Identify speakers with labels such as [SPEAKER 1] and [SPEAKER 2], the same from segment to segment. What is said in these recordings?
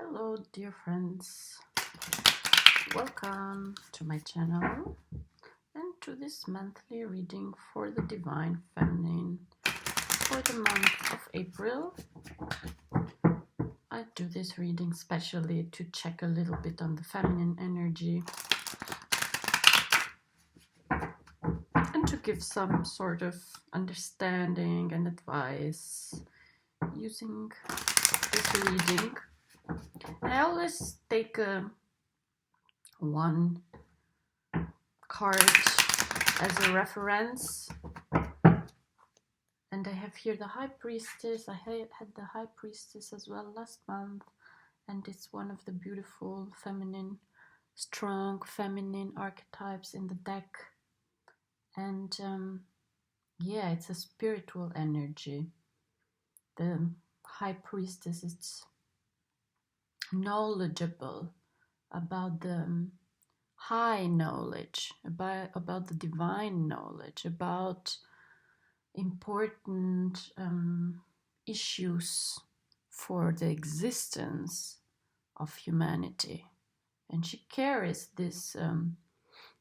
[SPEAKER 1] Hello dear friends, welcome to my channel and to this monthly reading for the Divine Feminine for the month of April. I do this reading specially to check a little bit on the feminine energy and to give some sort of understanding and advice using this reading. I always take one card as a reference, and I have here the High Priestess. I had the High Priestess as well last month, and it's one of the beautiful feminine, strong feminine archetypes in the deck. And yeah, it's a spiritual energy. The High Priestess is knowledgeable about the high knowledge, about the divine knowledge, about important issues for the existence of humanity. And she carries this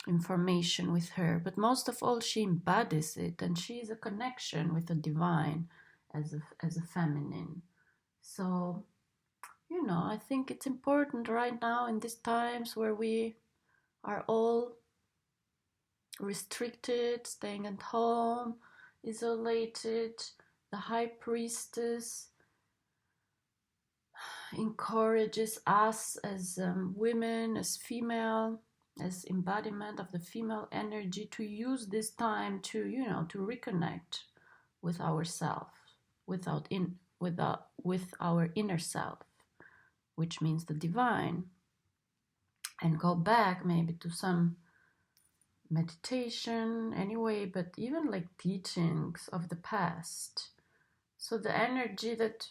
[SPEAKER 1] information with her, but most of all she embodies it, and she is a connection with the divine as a feminine. So I think it's important right now in these times where we are all restricted, staying at home, isolated. The High Priestess encourages us as women, as female, as embodiment of the female energy to use this time to, to reconnect with ourselves, with our inner self, which means the divine, and go back maybe to some meditation anyway, but even like teachings of the past. So the energy that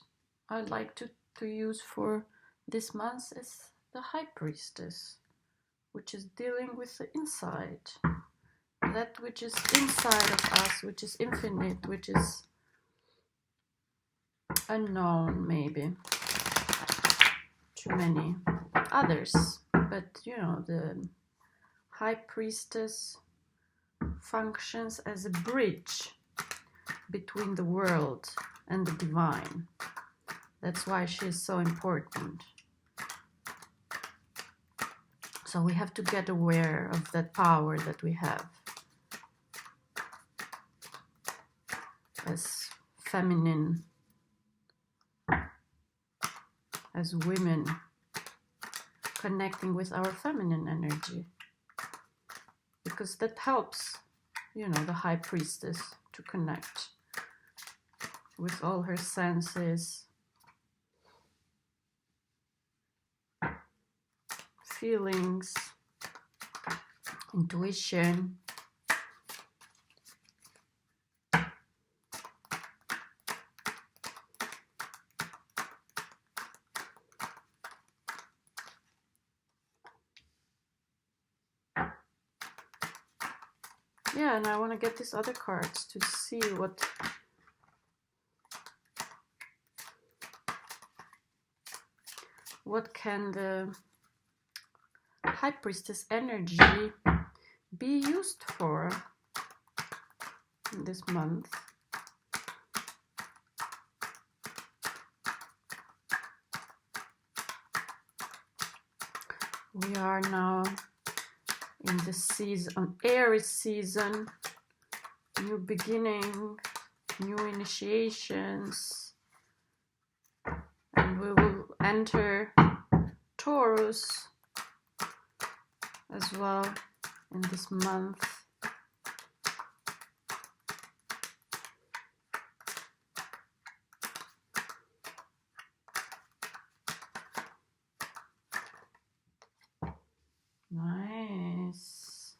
[SPEAKER 1] I like to use for this month is the High Priestess, which is dealing with the inside, that which is inside of us, which is infinite, which is unknown maybe to many others. But the High Priestess functions as a bridge between the world and the divine. That's why she is so important. So we have to get aware of that power that we have as feminine, as women, connecting with our feminine energy, because that helps, the High Priestess to connect with all her senses, feelings, intuition. Yeah, and I want to get these other cards to see what can the High Priestess energy be used for this month. We are now in the season, Aries season, new beginning, new initiations, and we will enter Taurus as well in this month. Nice.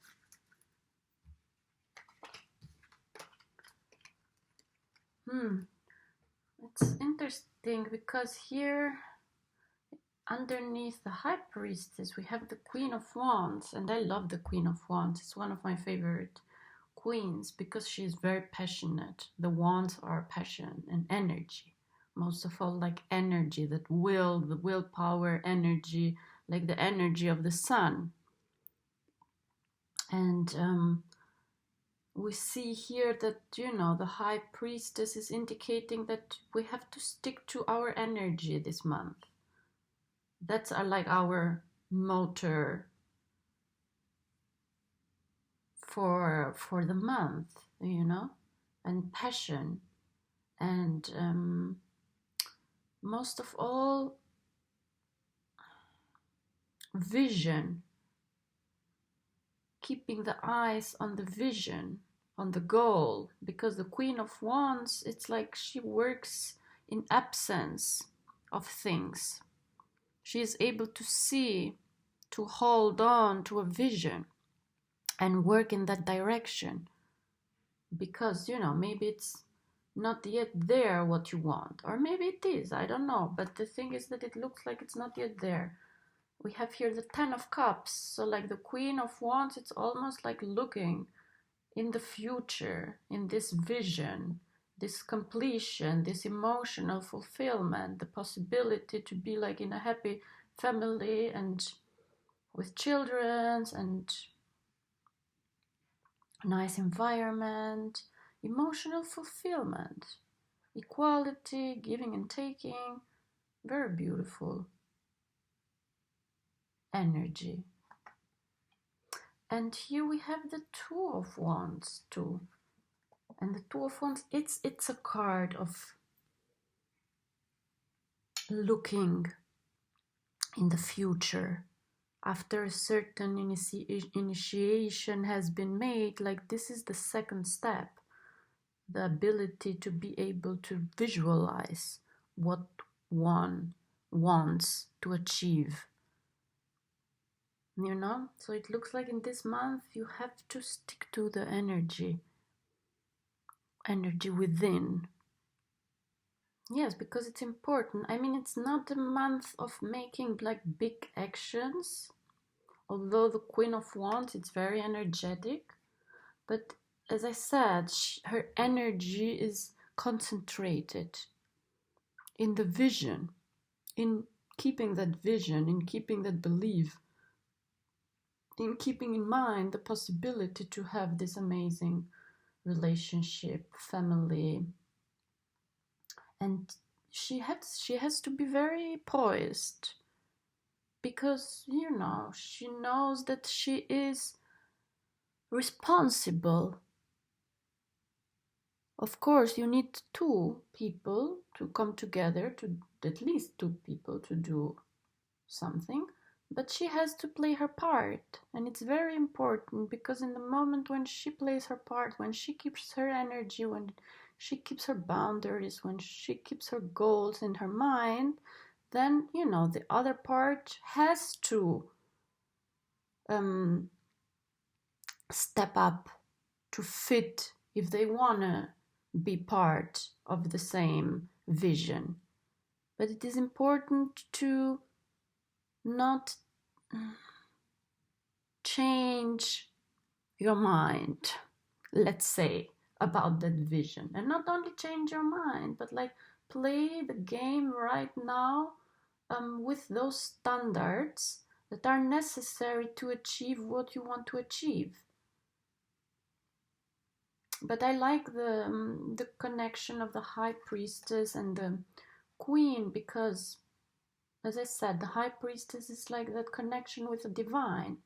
[SPEAKER 1] It's interesting because here underneath the High Priestess we have the Queen of Wands, and I love the Queen of Wands. It's one of my favorite queens because she is very passionate. The wands are passion and energy, most of all like energy, that will, the willpower energy, like the energy of the sun. And we see here that, the high priestess is indicating that we have to stick to our energy this month. That's like our motor for the month, and passion. And most of all, vision, keeping the eyes on the vision, on the goal, because the Queen of Wands, it's like she works in absence of things. She is able to see, to hold on to a vision and work in that direction, because maybe it's not yet there what you want, or maybe it is, I don't know, but the thing is that it looks like it's not yet there. We have here the Ten of Cups, so like the Queen of Wands, it's almost like looking in the future, in this vision, this completion, this emotional fulfillment, the possibility to be like in a happy family and with children and a nice environment, emotional fulfillment, equality, giving and taking, very beautiful energy. And here we have the Two of Wands too. And the Two of Wands, it's a card of looking in the future. After a certain initiation has been made, like this is the second step. The ability to be able to visualize what one wants to achieve. So it looks like in this month you have to stick to the energy within. Yes, because it's important. I mean, it's not a month of making like big actions, although the Queen of Wands, it's very energetic. But as I said, her energy is concentrated in the vision, in keeping that vision, in keeping that belief, in keeping in mind the possibility to have this amazing relationship, family. And she has to be very poised, because she knows that she is responsible. Of course, you need two people to come together, to at least two people to do something, but she has to play her part. And it's very important, because in the moment when she plays her part, when she keeps her energy, when she keeps her boundaries, when she keeps her goals in her mind, then the other part has to step up to fit, if they want to be part of the same vision. But it is important to not change your mind, let's say, about that vision. And not only change your mind, but like play the game right now with those standards that are necessary to achieve what you want to achieve. But I like the connection of the High Priestess and the Queen, because, as I said, the High Priestess is like that connection with the divine.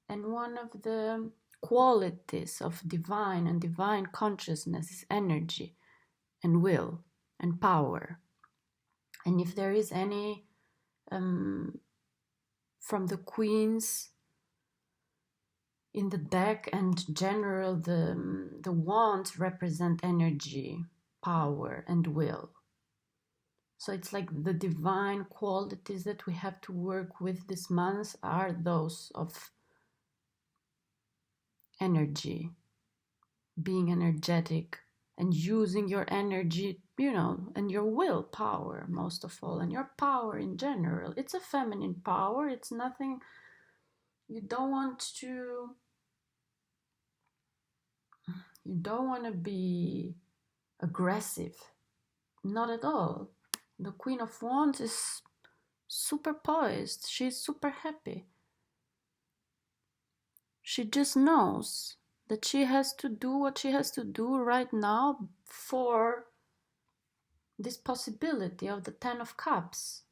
[SPEAKER 1] And one of the qualities of divine and divine consciousness is energy and will and power. And if there is any from the queens in the deck and general, the wands represent energy, power, and will. So it's like the divine qualities that we have to work with this month are those of energy, being energetic and using your energy, and your willpower most of all, and your power in general. It's a feminine power. It's nothing, you don't want to be aggressive, not at all. The Queen of Wands is super poised. She's super happy. She just knows that she has to do what she has to do right now for this possibility of the Ten of Cups.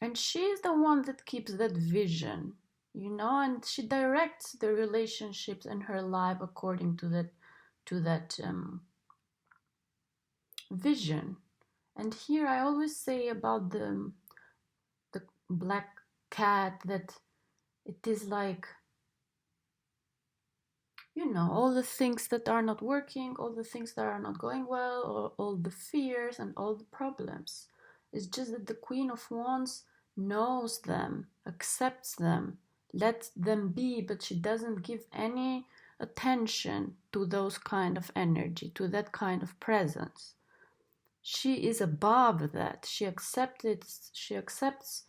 [SPEAKER 1] And she's the one that keeps that vision, you know, and she directs the relationships in her life according to that vision. And here I always say about the black cat that it is like, you know, all the things that are not working, all the things that are not going well, or all the fears and all the problems. It's just that the Queen of Wands knows them, accepts them, lets them be, but she doesn't give any attention to those kind of energy, to that kind of presence. She is above that. She accepts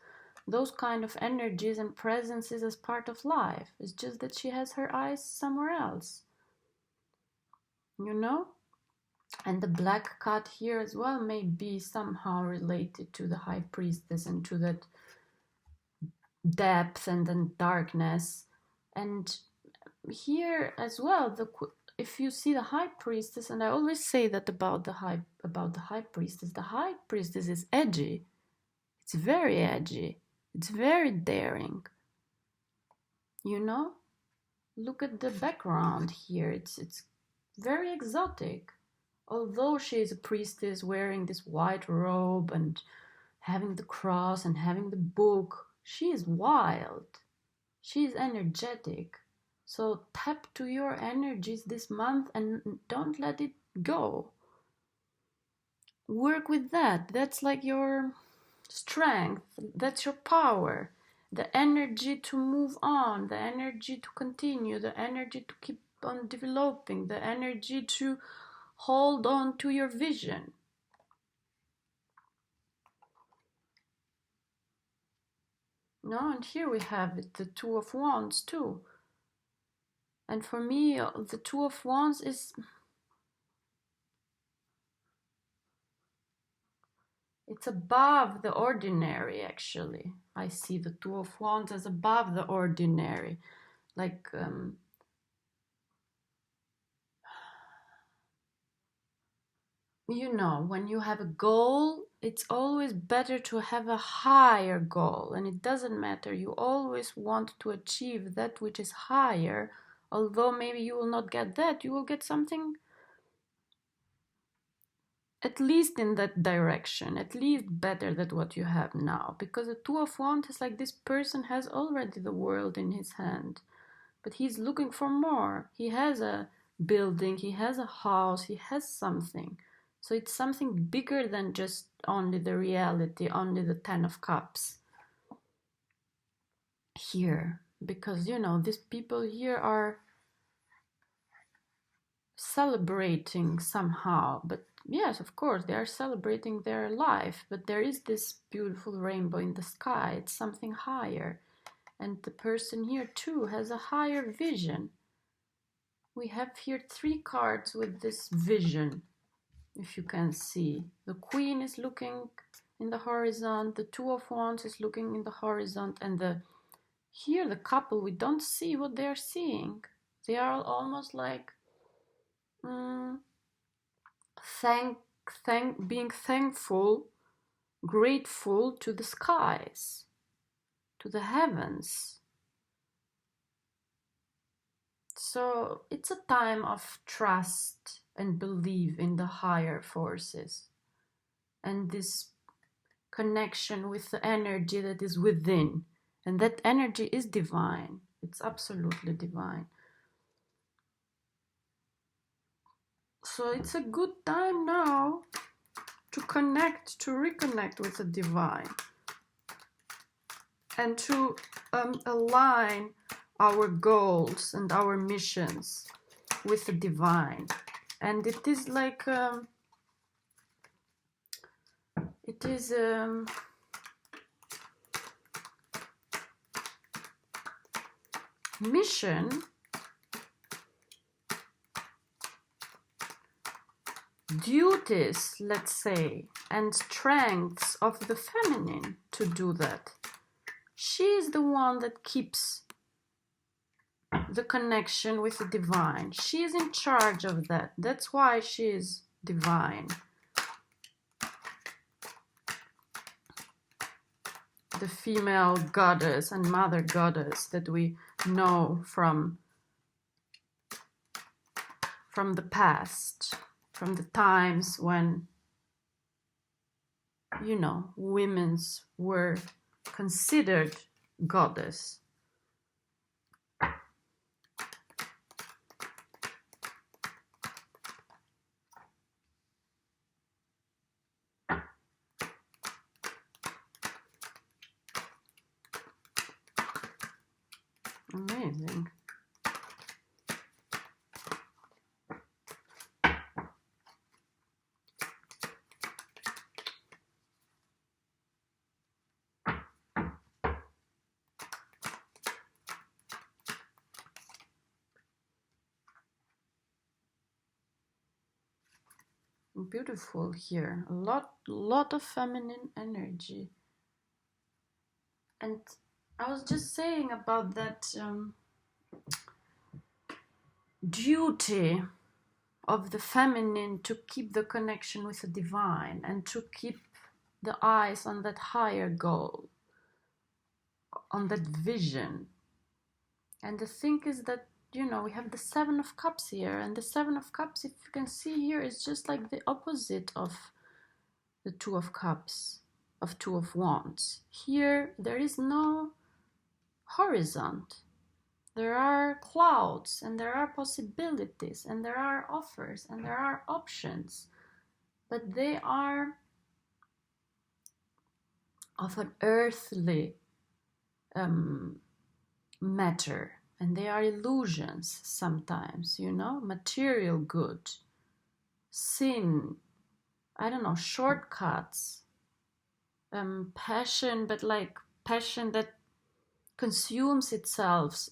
[SPEAKER 1] those kind of energies and presences as part of life. It's just that she has her eyes somewhere else, you know. And the black cat here as well may be somehow related to the High Priestess and to that depth and then darkness. And here as well, if you see the High Priestess, and I always say that about the High Priestess, the High Priestess is edgy. It's very edgy. It's very daring. You know? Look at the background here. It's very exotic. Although she is a priestess wearing this white robe and having the cross and having the book, she is wild. She is energetic. So tap to your energies this month and don't let it go. Work with that. That's like your strength. That's your power. The energy to move on, the energy to continue, the energy to keep on developing, the energy to hold on to your vision. No, and here we have it, the Two of Wands too. And for me, the Two of Wands is, it's above the ordinary, actually. I see the Two of Wands as above the ordinary. Like, you know, when you have a goal, it's always better to have a higher goal. And it doesn't matter. You always want to achieve that which is higher. Although maybe you will not get that, you will get something at least in that direction, at least better than what you have now. Because the Two of Wands is like this person has already the world in his hand, but he's looking for more. He has a building, he has a house, he has something. So it's something bigger than just only the reality, only the Ten of Cups here. Because, you know, these people here are celebrating somehow, but yes, of course, they are celebrating their life, but there is this beautiful rainbow in the sky. It's something higher. And the person here too has a higher vision. We have here 3 cards with this vision, if you can see. The Queen is looking in the horizon, the Two of Wands is looking in the horizon, and here the couple, we don't see what they are seeing. They are almost like being thankful, grateful to the skies, to the heavens. So it's a time of trust and belief in the higher forces and this connection with the energy that is within. And that energy is divine. It's absolutely divine. So it's a good time now to reconnect with the divine and to align our goals and our missions with the divine. And it is like it is mission duties, let's say, and strengths of the feminine to do that. She is the one that keeps the connection with the divine. She is in charge of that. That's why she is divine. The female goddess and mother goddess that we know from the past, from the times when, you know, women's were considered goddess. Amazing. Beautiful here. A lot of feminine energy. And I was just saying about that duty of the feminine to keep the connection with the divine and to keep the eyes on that higher goal, on that vision. And the thing is that, you know, we have the Seven of Cups here, and the Seven of Cups, if you can see here, is just like the opposite of the Two of Cups, of Two of Wands. Here, there is no horizon. There are clouds, and there are possibilities, and there are offers, and there are options, but they are of an earthly matter, and they are illusions sometimes, you know, material good, sin, I don't know, shortcuts, passion, but like passion that consumes itself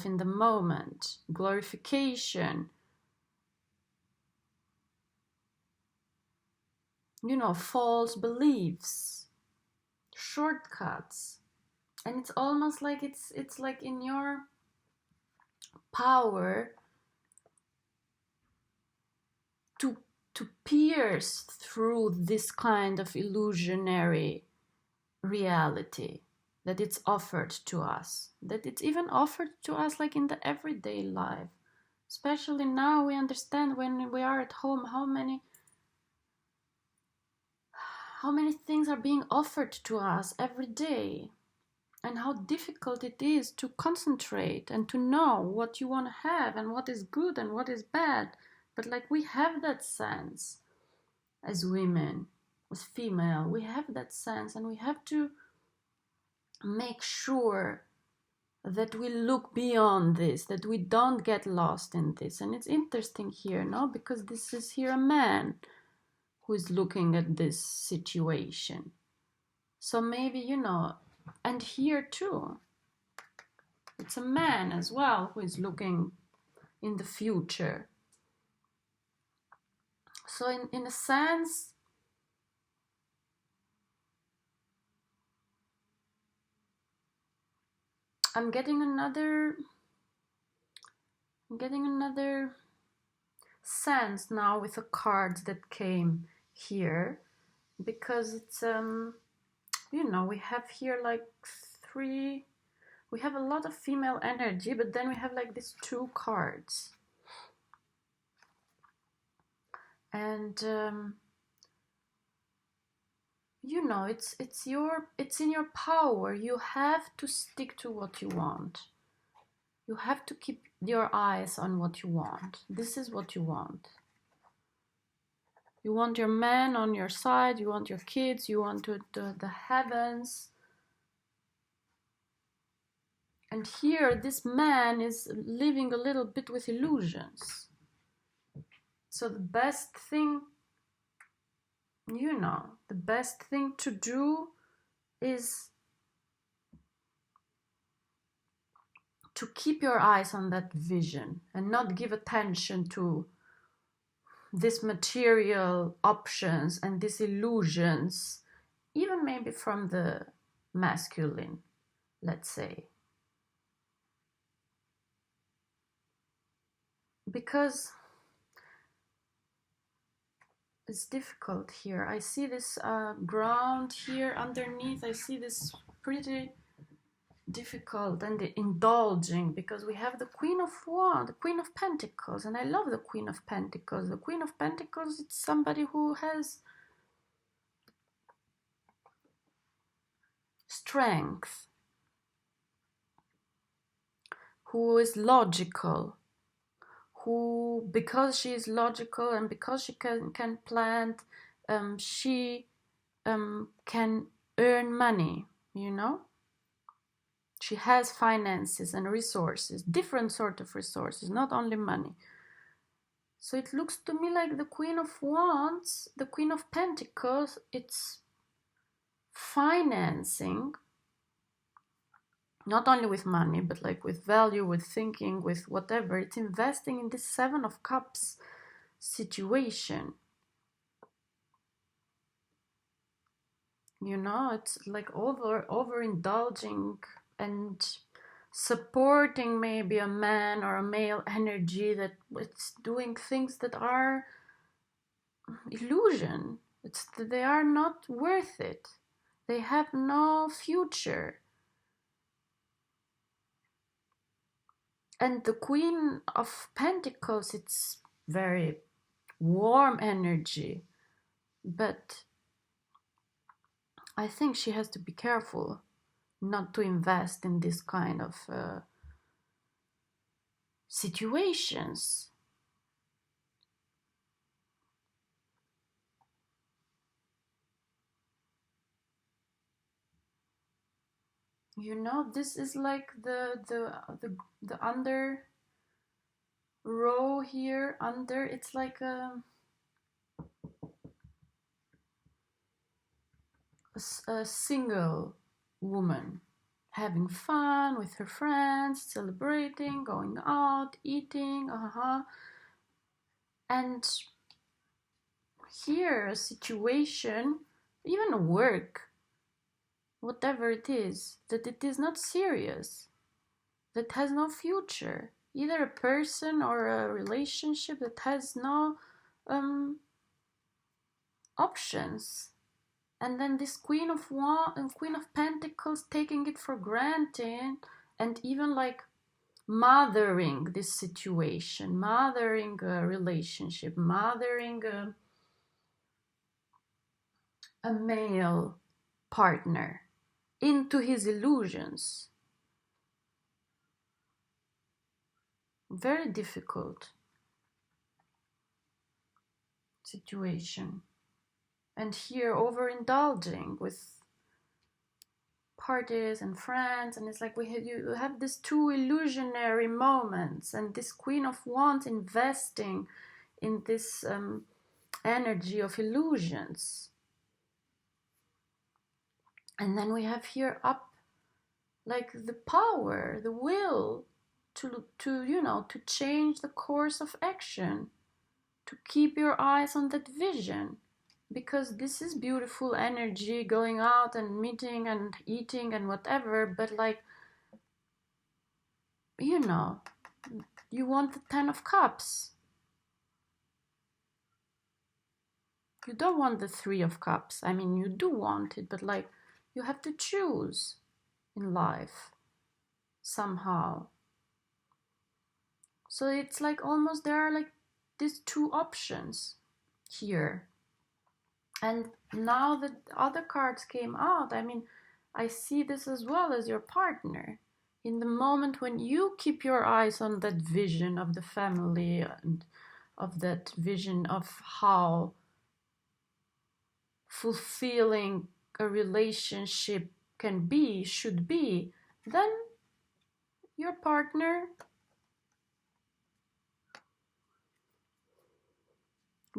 [SPEAKER 1] in the moment, glorification, you know, false beliefs, shortcuts. And it's almost like it's like in your power to pierce through this kind of illusionary reality that it's offered to us, that it's even offered to us like in the everyday life. Especially now we understand when we are at home how many things are being offered to us every day, and how difficult it is to concentrate and to know what you want to have and what is good and what is bad. But like we have that sense as women, as female, we have that sense, and we have to make sure that we look beyond this, that we don't get lost in this. And it's interesting here, no? Because this is here a man who is looking at this situation. So maybe, you know, and here too, it's a man as well who is looking in the future. So in a sense, I'm getting another sense now with the cards that came here, because it's you know, we have here like we have a lot of female energy, but then we have like these two cards, and you know, it's in your power. You have to stick to what you want. You have to keep your eyes on what you want. This is what you want. You want your man on your side, you want your kids, you want the heavens. And here, this man is living a little bit with illusions. So the best thing, you know, the best thing to do is to keep your eyes on that vision and not give attention to these material options and these illusions, even maybe from the masculine, let's say. Because it's difficult here. I see this ground here underneath. I see this pretty difficult and indulging, because we have the Queen of Wands, the Queen of Pentacles, and I love the Queen of Pentacles. The Queen of Pentacles, it's somebody who has strength, who is logical, who, because she is logical and because she can plan, she can earn money, you know. She has finances and resources, different sort of resources, not only money. So it looks to me like the Queen of Wands, the Queen of Pentacles, it's financing, not only with money, but like with value, with thinking, with whatever. It's investing in this Seven of Cups situation. You know, it's like overindulging and supporting maybe a man or a male energy that it's doing things that are illusion. They are not worth it. They have no future. And the Queen of Pentacles, it's very warm energy, but I think she has to be careful not to invest in this kind of situations. You know, this is like the under row here under. It's like a single woman having fun with her friends, celebrating, going out, eating, and here a situation, even a work, whatever it is, that it is not serious, that has no future, either a person or a relationship that has no options. And then this Queen of Queen of Pentacles taking it for granted, and even like mothering this situation, mothering a relationship, mothering a male partner into his illusions. Very difficult situation. And here overindulging with parties and friends, and it's like you have these two illusionary moments, and this Queen of Wands investing in this energy of illusions. And then we have here up like the power, the will to change the course of action, to keep your eyes on that vision, because this is beautiful energy, going out and meeting and eating and whatever, but like, you know, you want the 10 of Cups. You don't want the 3 of Cups. I mean, you do want it, but like, you have to choose in life somehow. So it's like almost there are like these two options here. And now that other cards came out, I mean, I see this as well as your partner. In the moment when you keep your eyes on that vision of the family and of that vision of how fulfilling a relationship can be, should be, then your partner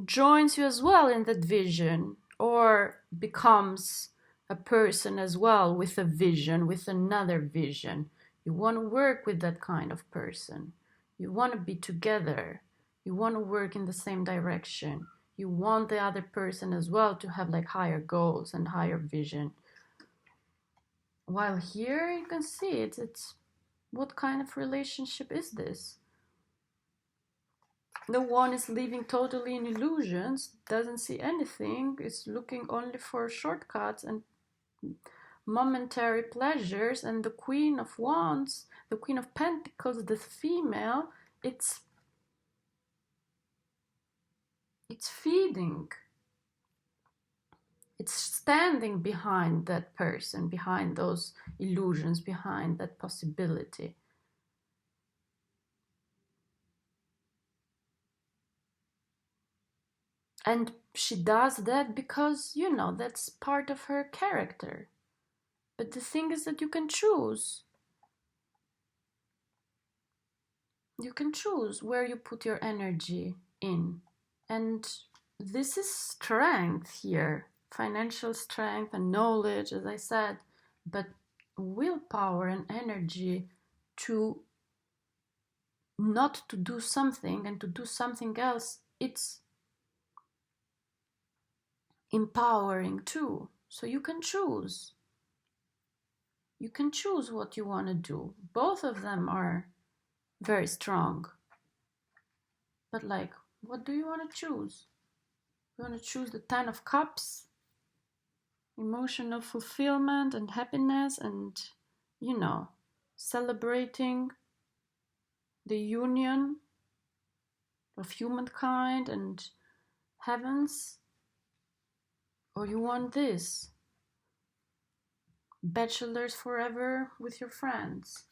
[SPEAKER 1] joins you as well in that vision, or becomes a person as well with a vision, with another vision. You want to work with that kind of person. You want to be together. You want to work in the same direction. You want the other person as well to have like higher goals and higher vision. While here you can see it's what kind of relationship is this? The one is living totally in illusions, doesn't see anything, is looking only for shortcuts and momentary pleasures, and the Queen of Wands, the Queen of Pentacles, the female, it's feeding. It's standing behind that person, behind those illusions, behind that possibility. And she does that because, you know, that's part of her character. But the thing is that you can choose. You can choose where you put your energy in. And this is strength here. Financial strength and knowledge, as I said. But willpower and energy to not to do something and to do something else, it's empowering too. So you can choose. You can choose what you want to do. Both of them are very strong. But like, what do you want to choose? You want to choose the 10 of Cups, emotional fulfillment and happiness and, you know, celebrating the union of humankind and heavens? Or you want this? Bachelors forever with your friends,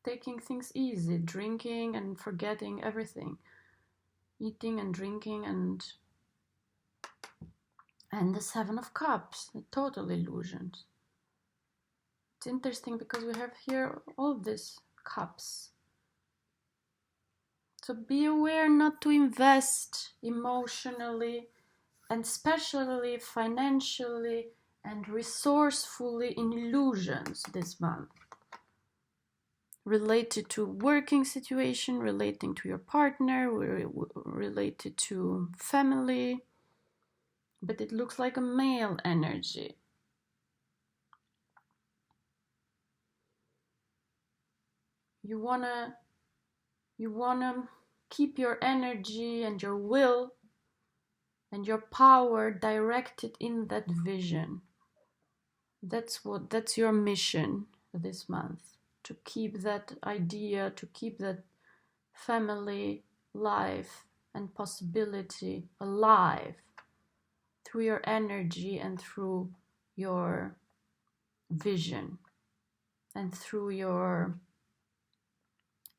[SPEAKER 1] taking things easy, drinking and forgetting everything, eating and drinking and the 7 of Cups, the total illusions. It's interesting because we have here all these cups. So be aware not to invest emotionally and especially financially and resourcefully in illusions this month. Related to working situation, relating to your partner, related to family. But it looks like a male energy. You wanna keep your energy and your will and your power directed in that vision. That's your mission this month, to keep that idea, to keep that family life and possibility alive through your energy and through your vision and through your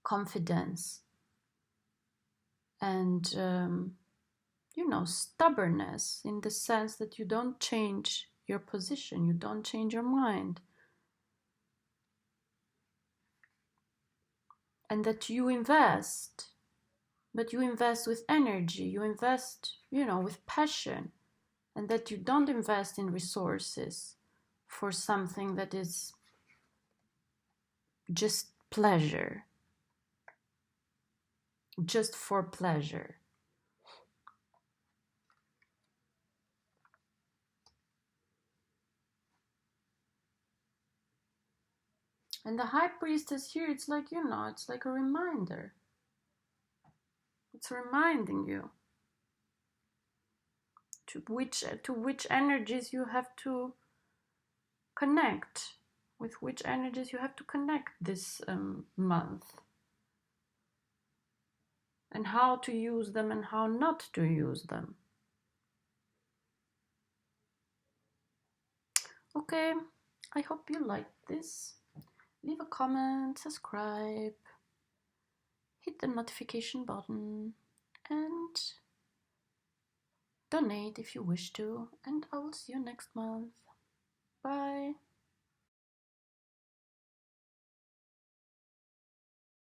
[SPEAKER 1] confidence and stubbornness, in the sense that you don't change your position, you don't change your mind, and that you invest, but you invest with energy, you invest, with passion, and that you don't invest in resources for something that is just pleasure, just for pleasure. And the High Priestess here, it's like, it's like a reminder. It's reminding you to which energies you have to connect, with which energies you have to connect this month, and how to use them and how not to use them. Okay, I hope you liked this. Leave a comment, subscribe, hit the notification button, and donate if you wish to. And I will see you next month. Bye.